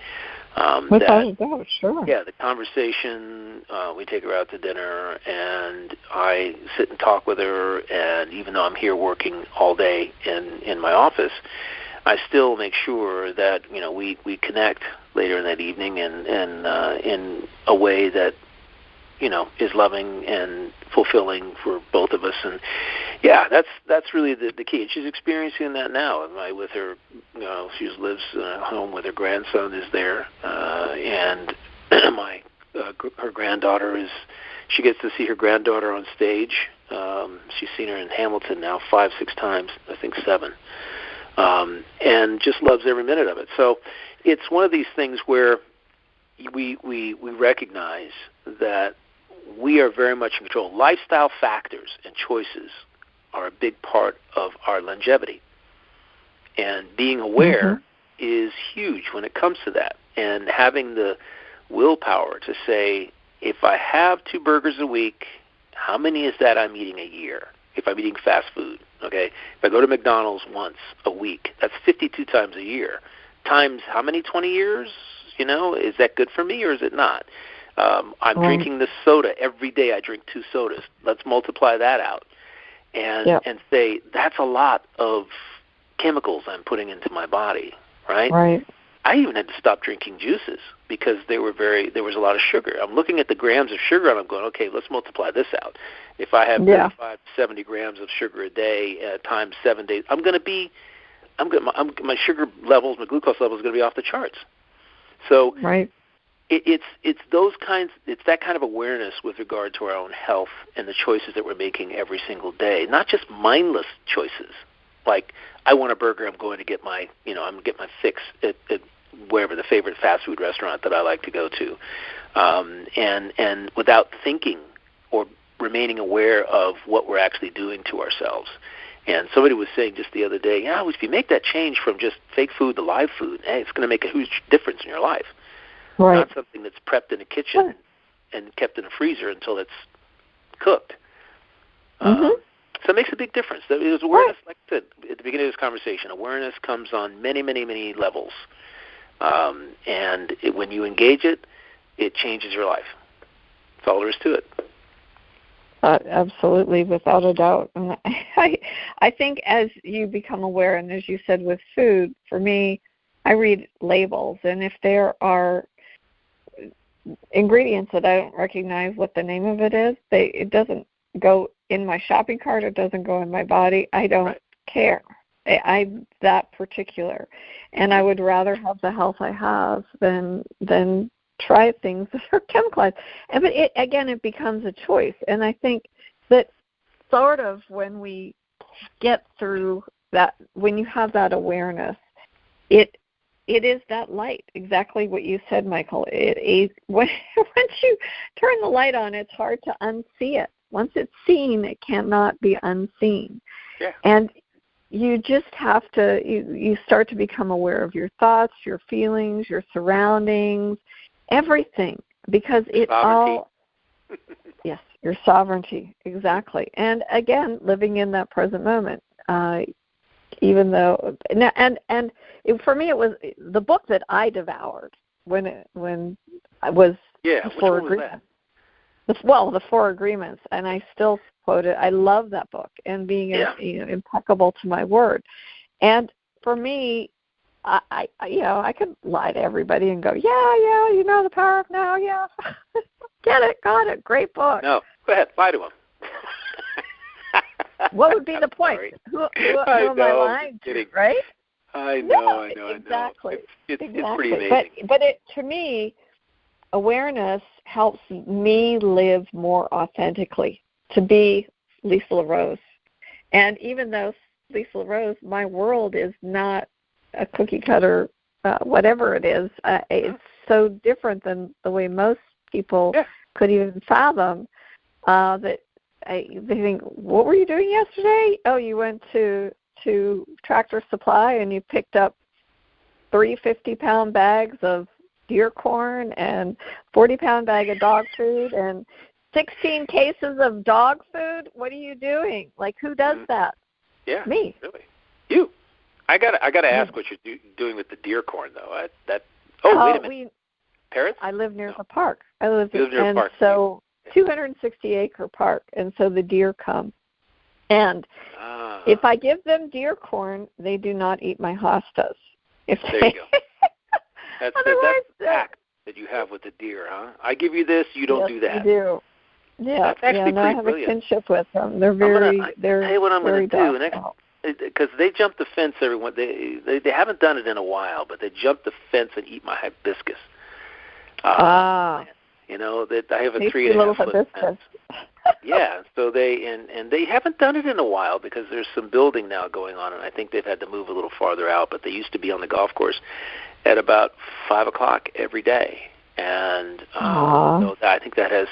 Without a doubt, sure. Yeah, the conversation, we take her out to dinner, and I sit and talk with her, and even though I'm here working all day in my office, I still make sure that, we connect later in that evening and in a way that, is loving and fulfilling for both of us. And yeah, that's really the key. And she's experiencing that now. With her, she lives home with her grandson is there, and her granddaughter she gets to see her granddaughter on stage. She's seen her in Hamilton now 5-6 times, I think 7, and just loves every minute of it. So it's one of these things where we recognize that we are very much in control. Lifestyle factors and choices are a big part of our longevity. And being aware is huge when it comes to that. And having the willpower to say, if I have 2 burgers a week, how many is that I'm eating a year? If I'm eating fast food, okay? If I go to McDonald's once a week, that's 52 times a year. Times how many 20 years? Is that good for me or is it not? I'm drinking this soda every day. I drink 2 sodas. Let's multiply that out and say that's a lot of chemicals I'm putting into my body, right? Right. I even had to stop drinking juices because there was a lot of sugar. I'm looking at the grams of sugar and I'm going, okay, let's multiply this out. If I have 35 to 70 grams of sugar a day times 7 days, my sugar levels, my glucose levels is going to be off the charts. So it's that kind of awareness with regard to our own health and the choices that we're making every single day, not just mindless choices. Like, I want a burger, I'm going to get my fix at wherever the favorite fast food restaurant that I like to go to, and without thinking or remaining aware of what we're actually doing to ourselves. And somebody was saying just the other day, if you make that change from just fake food to live food, it's going to make a huge difference in your life. Right. Not something that's prepped in a kitchen and kept in a freezer until it's cooked. So it makes a big difference. There's awareness, like I said at the beginning of this conversation, awareness comes on many, many, many levels. And when you engage it, it changes your life. That's all there is to it. Absolutely, without a doubt. And I think as you become aware, and as you said with food, for me, I read labels, and if there are ingredients that I don't recognize what the name of it is, it doesn't go in my shopping cart, it doesn't go in my body. I don't care. I'm that particular, and I would rather have the health I have than try things that are chemicalized. But it becomes a choice, and I think that sort of when we get through that, when you have that awareness, it is that light, exactly what you said, Michael. Once you turn the light on, it's hard to unsee it. Once it's seen, it cannot be unseen. Yeah. And you just have to, you start to become aware of your thoughts, your feelings, your surroundings, everything, because it all, yes, your sovereignty, exactly. And again, living in that present moment, even though, for me, it was the book that I devoured when I was before agreement. the Four Agreements, and I still quote it. I love that book, and being impeccable to my word. And for me, I could lie to everybody and go, the power of now, get it, got it, great book. No, go ahead, lie to them. What would be the point? Who am I lying to, right? I know. Exactly. It's pretty amazing. But to me, awareness helps me live more authentically, to be Lisa LaRose. And even though Lisa LaRose, my world is not a cookie cutter, whatever it is, it's so different than the way most people could even fathom that they think, what were you doing yesterday? Oh, you went to Tractor Supply and you picked up 3 50-pound bags of deer corn and 40-pound bag of dog food and 16 cases of dog food. What are you doing? Like, who does that? Yeah, me. Really, you. I gotta ask what you're doing with the deer corn, though. Wait a minute. Parrots? I live near the park. I live near the park. So 260-acre park, and so the deer come. And if I give them deer corn, they do not eat my hostas. There you go. That's the pact that you have with the deer, huh? I give you this, you don't do that. You do. Yeah, that's actually I have brilliant. A kinship with them. They're very, I'll tell you what I'm going to do next, because they jump the fence. Everyone, they haven't done it in a while, but they jump the fence and eat my hibiscus. That I have a 3.5-foot fence. Yeah, so they haven't done it in a while because there's some building now going on, and I think they've had to move a little farther out. But they used to be on the golf course at about 5:00 every day, and so I think that has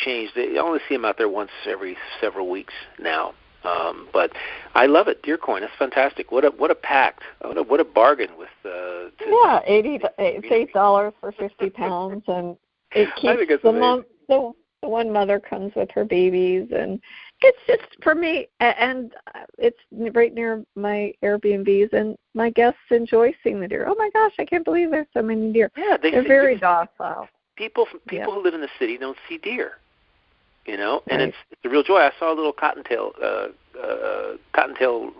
changed. They only see them out there once every several weeks now. But I love it, deer corn. That's fantastic. What a pact! What a bargain with. It's $8 for 50 pounds, and it keeps the one mother comes with her babies, and it's just for me. And it's right near my Airbnbs, and my guests enjoy seeing the deer. Oh my gosh, I can't believe there's so many deer. Yeah, they're very docile. People who live in the city don't see deer. And it's a real joy. I saw a little cottontail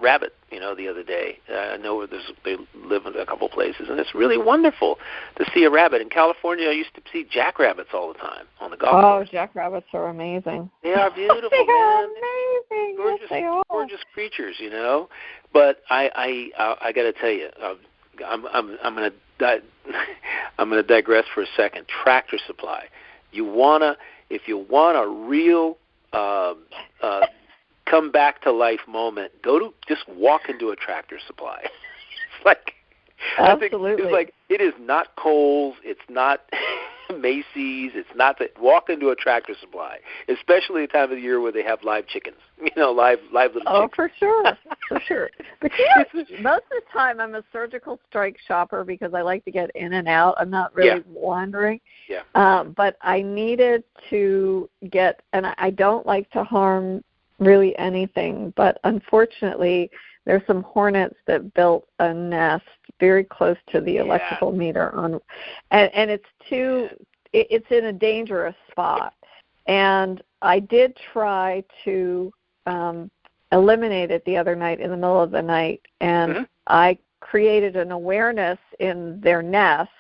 rabbit, the other day. I know they live in a couple places, and it's really wonderful to see a rabbit. In California, I used to see jackrabbits all the time on the golf course. Oh, jackrabbits are amazing. They are beautiful, they man. Are amazing. Gorgeous, yes, they are. Gorgeous creatures, But I got to tell you, I'm going to digress for a second. Tractor Supply. If you want a real come back to life moment, just walk into a Tractor Supply. It's like absolutely. It's like it is not Kohl's, it's not Macy's, it's not that. Walk into a Tractor Supply, especially the time of the year where they have live chickens. Live little chickens. Oh, for sure. But most of the time I'm a surgical strike shopper because I like to get in and out. I'm not really wandering. Yeah. But I needed to get, and I don't like to harm really anything, but unfortunately there's some hornets that built a nest very close to the electrical meter and it's in a dangerous spot. And I did try to eliminate it the other night in the middle of the night, and I created an awareness in their nest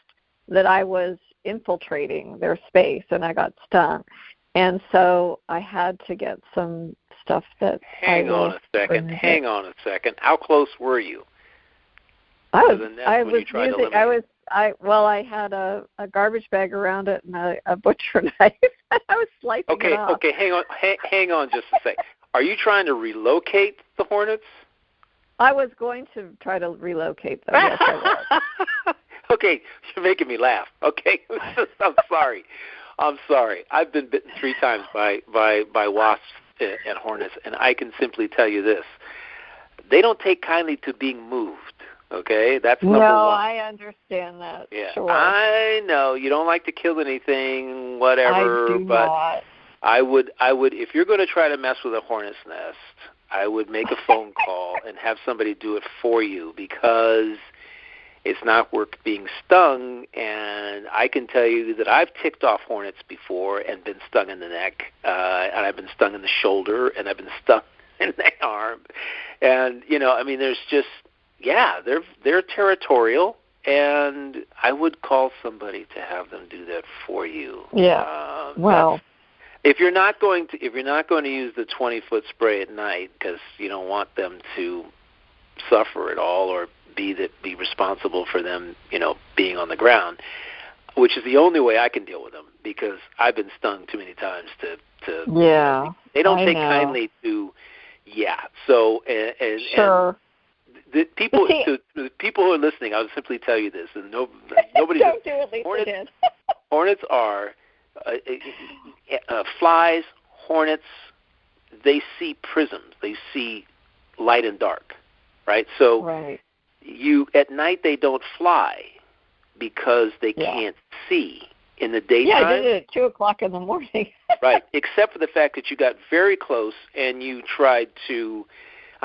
that I was infiltrating their space, and I got stung. And so I had to get some stuff that Hang on a second. How close were you? I had a garbage bag around it and a butcher knife. I was slicing it off. Okay, hang on just a sec. Are you trying to relocate the hornets? I was going to try to relocate them. Yes, I was. Okay, you're making me laugh. Okay, I'm sorry. I've been bitten 3 times by wasps and hornets, and I can simply tell you this: they don't take kindly to being moved. Okay, that's number one. No, I understand that. Yeah, sure. I know you don't like to kill anything, whatever. I do not. I would, if you're going to try to mess with a hornet's nest, I would make a phone call and have somebody do it for you, because It's not worth being stung, and I can tell you that I've ticked off hornets before and been stung in the neck, and I've been stung in the shoulder, and I've been stung in the arm. And, there's just, they're territorial, and I would call somebody to have them do that for you. Yeah. Well, if you're not going to use the 20-foot spray at night because you don't want them to suffer at all or be responsible for them, being on the ground, which is the only way I can deal with them, because I've been stung too many times to yeah. They don't take kindly to. Yeah. So and sure. The people who are listening, I'll simply tell you this, and nobody. Don't do it, Lisa did. Hornets are flies. Hornets, they see prisms. They see light and dark, right? So at night they don't fly because they can't see. In the daytime, yeah, I did it at 2:00 in the morning. Right, except for the fact that you got very close and you tried to.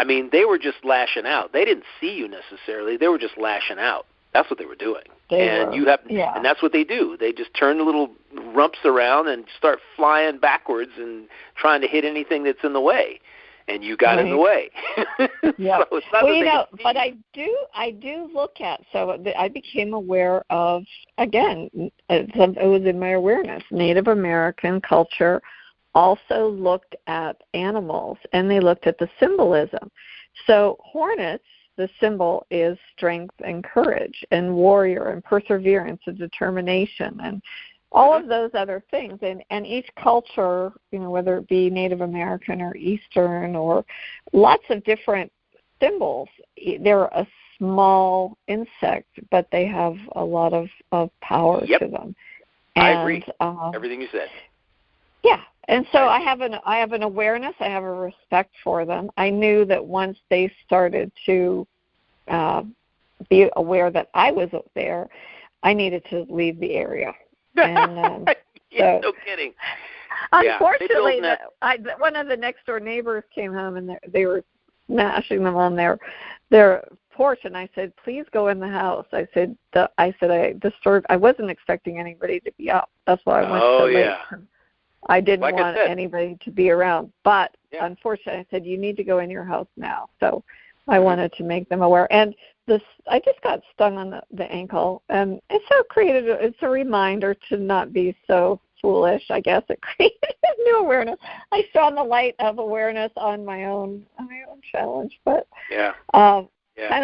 They were just lashing out. They didn't see you necessarily. They were just lashing out. That's what they were doing. And that's what they do. They just turn the little rumps around and start flying backwards and trying to hit anything that's in the way. And you got in the way. Yeah. So it's not but I do look at, I became aware of, again, it was in my awareness, Native American culture also looked at animals, and they looked at the symbolism. So hornets, the symbol is strength and courage and warrior and perseverance and determination and all of those other things. And each culture, whether it be Native American or Eastern or lots of different symbols, they're a small insect, but they have a lot of power to them. And, I agree. Everything you said. Yeah. And so I have an awareness, I have a respect for them. I knew that once they started to be aware that I was there, I needed to leave the area. And no kidding. Unfortunately, one of the next door neighbors came home and they were smashing them on their porch, and I said, "Please go in the house." I said I disturbed. I wasn't expecting anybody to be up. That's why I went so late. I didn't want anybody to be around, but unfortunately, I said, "You need to go in your house now." So I wanted to make them aware. And I just got stung on the ankle, and it's a reminder to not be so foolish. I guess it created a new awareness. I saw the light of awareness on my own challenge, but kind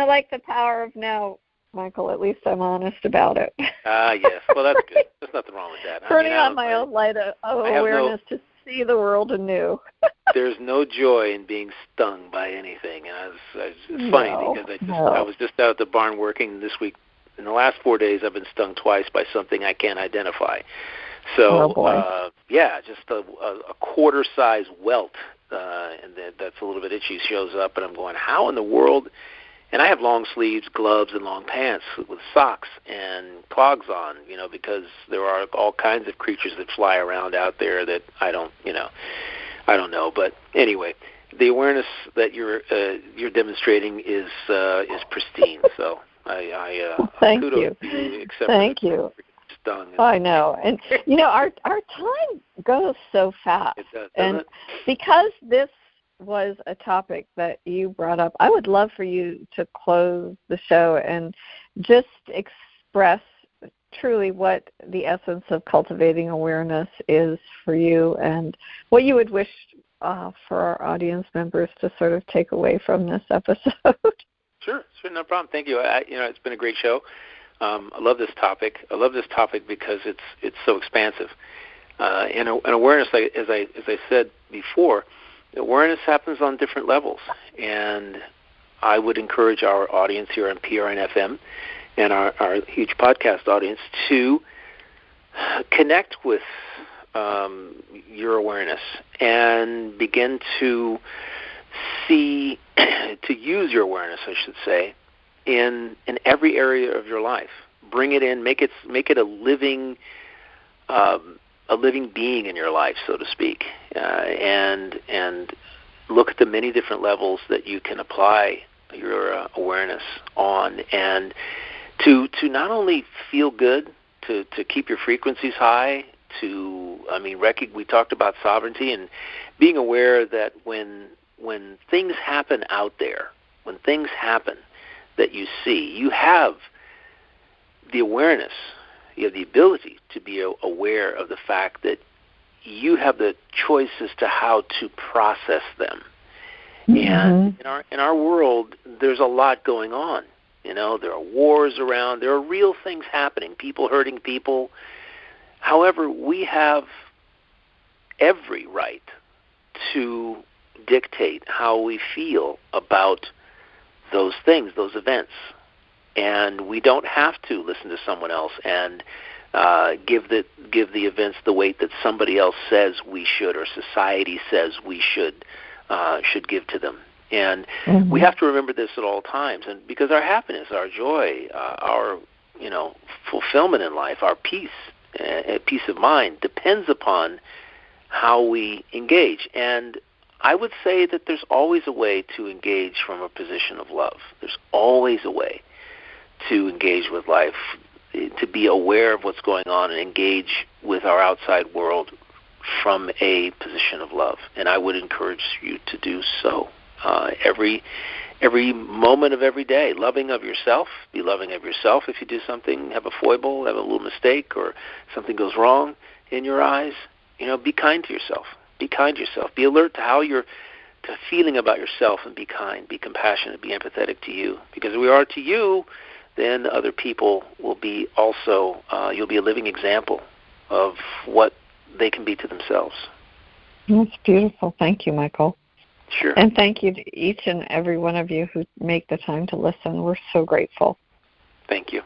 of like the power of now, Michael. At least I'm honest about it. Yes. Well, that's good. There's nothing wrong with that. Turning on my own light of awareness to see the world anew. There's no joy in being stung by anything, and it's funny because I was just out at the barn working this week. In the last 4 days, I've been stung twice by something I can't identify. So, just a quarter-size welt, and that's a little bit itchy, shows up, and I'm going, how in the world? And I have long sleeves, gloves, and long pants with socks and clogs on, because there are all kinds of creatures that fly around out there that I don't know. But anyway, the awareness that you're demonstrating is pristine. So thank kudos you. To you. Except thank you. Stung. I know, and our time goes so fast. It does, and it? Because this was a topic that you brought up, I would love for you to close the show and just express truly what the essence of cultivating awareness is for you and what you would wish for our audience members to sort of take away from this episode. Sure, no problem. Thank you. It's been a great show. I love this topic. I love this topic because it's so expansive. And awareness, as I said before, awareness happens on different levels. And I would encourage our audience here on PRN-FM and our huge podcast audience to connect with your awareness and begin to use your awareness, I should say, in every area of your life. Bring it in, make it a living being in your life, so to speak, and look at the many different levels that you can apply your awareness on, and to not only feel good, to keep your frequencies high, we talked about sovereignty and being aware that when things happen out there, when things happen that you see, you have the awareness, you have the ability to be aware of the fact that you have the choice as to how to process them. And in our world, there's a lot going on. There are wars around. There are real things happening, people hurting people. However, we have every right to dictate how we feel about those things, those events. And we don't have to listen to someone else and give the events the weight that somebody else says we should, or society says we should give to them. And we have to remember this at all times. And because our happiness, our joy, our fulfillment in life, our peace of mind depends upon how we engage. And I would say that there's always a way to engage from a position of love. There's always a way to engage with life, to be aware of what's going on and engage with our outside world from a position of love. And I would encourage you to do so every moment of every day. Loving of yourself, be loving of yourself. If you do something, have a foible, have a little mistake, or something goes wrong in your eyes, be kind to yourself. Be kind to yourself. Be alert to how you're feeling about yourself, and be kind, be compassionate, be empathetic to you. Because if we are to you, then other people will be also, you'll be a living example of what they can be to themselves. That's beautiful. Thank you, Michael. Sure. And thank you to each and every one of you who make the time to listen. We're so grateful. Thank you.